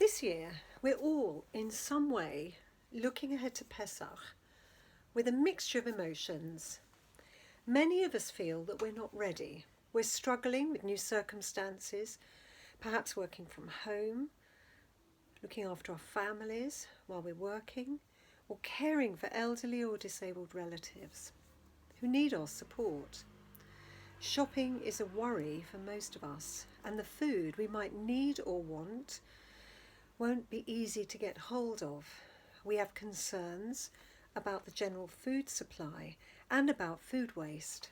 This year, we're all, in some way, looking ahead to Pesach with a mixture of emotions. Many of us feel that we're not ready. We're struggling with new circumstances, perhaps working from home, looking after our families while we're working, or caring for elderly or disabled relatives who need our support. Shopping is a worry for most of us, and the food we might need or want won't be easy to get hold of. We have concerns about the general food supply and about food waste.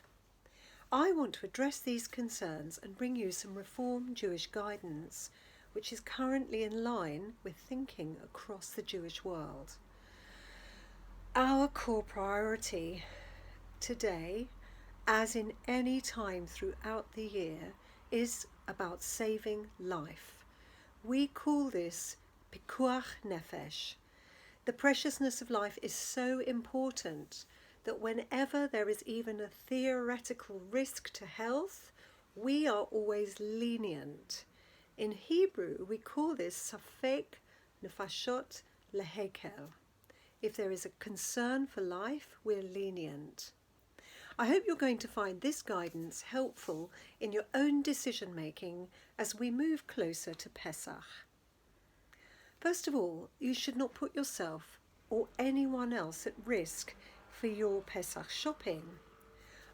I want to address these concerns and bring you some Reform Jewish guidance, which is currently in line with thinking across the Jewish world. Our core priority today, as in any time throughout the year, is about saving life. We call this pikuach nefesh. The preciousness of life is so important that whenever there is even a theoretical risk to health, we are always lenient. In Hebrew, we call this safek nefashot lehekel. If there is a concern for life, we're lenient. I hope you're going to find this guidance helpful in your own decision making as we move closer to Pesach. First of all, you should not put yourself or anyone else at risk for your Pesach shopping.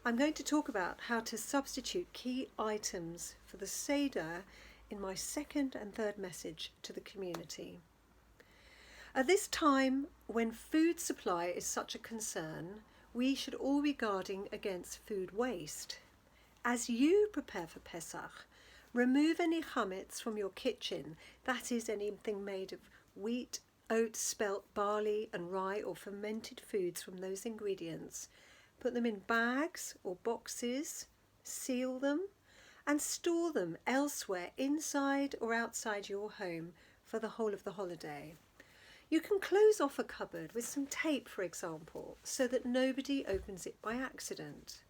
I'm going to talk about how to substitute key items for the Seder in my second and third message to the community. At this time, when food supply is such a concern, we should all be guarding against food waste. As you prepare for Pesach, remove any chametz from your kitchen, that is anything made of wheat, oats, spelt, barley and rye or fermented foods from those ingredients. Put them in bags or boxes, seal them and store them elsewhere inside or outside your home for the whole of the holiday. You can close off a cupboard with some tape, for example, so that nobody opens it by accident.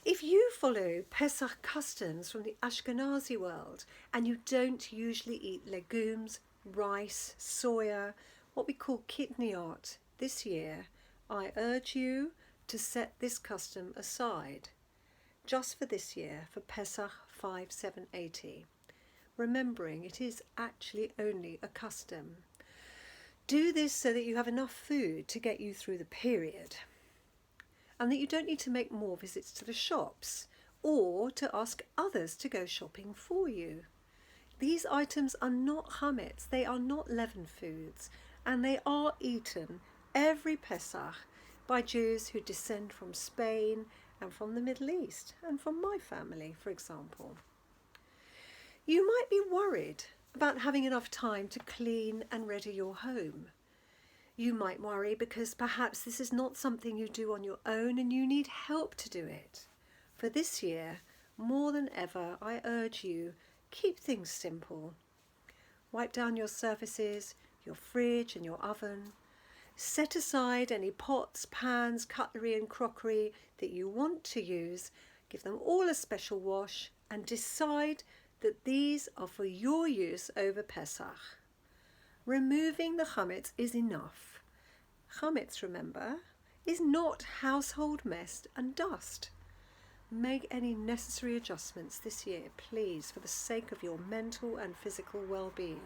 If you follow Pesach customs from the Ashkenazi world and you don't usually eat legumes, rice, soya, what we call kitniot, this year, I urge you to set this custom aside, just for this year, for Pesach 5780, remembering it is actually only a custom. Do this so that you have enough food to get you through the period, and that you don't need to make more visits to the shops or to ask others to go shopping for you. These items are not chametz, they are not leavened foods, and they are eaten every Pesach by Jews who descend from Spain and from the Middle East, and from my family, for example. You might be worried about having enough time to clean and ready your home. You might worry because perhaps this is not something you do on your own and you need help to do it. For this year, more than ever, I urge you, keep things simple. Wipe down your surfaces, your fridge and your oven. Set aside any pots, pans, cutlery and crockery that you want to use. Give them all a special wash and decide that these are for your use over Pesach. Removing the chametz is enough. Chametz, remember, is not household mess and dust. Make any necessary adjustments this year, please, for the sake of your mental and physical well-being.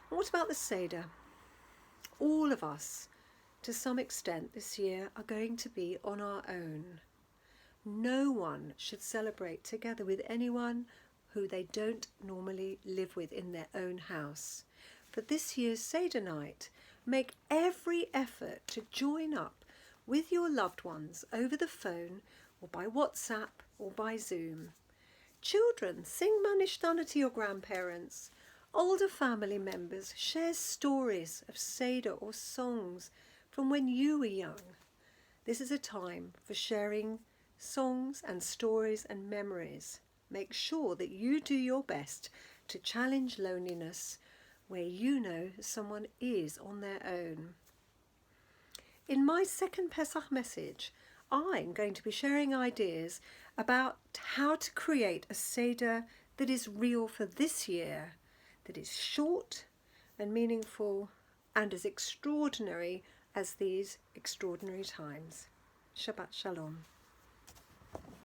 What about the Seder? All of us, to some extent this year, are going to be on our own. No one should celebrate together with anyone who they don't normally live with in their own house. For this year's Seder night, make every effort to join up with your loved ones over the phone or by WhatsApp or by Zoom. Children, sing Manishtana to your grandparents. Older family members, share stories of Seder or songs from when you were young. This is a time for sharing songs and stories and memories. Make sure that you do your best to challenge loneliness where you know someone is on their own. In my second Pesach message, I'm going to be sharing ideas about how to create a Seder that is real for this year, that is short and meaningful and as extraordinary as these extraordinary times. Shabbat Shalom.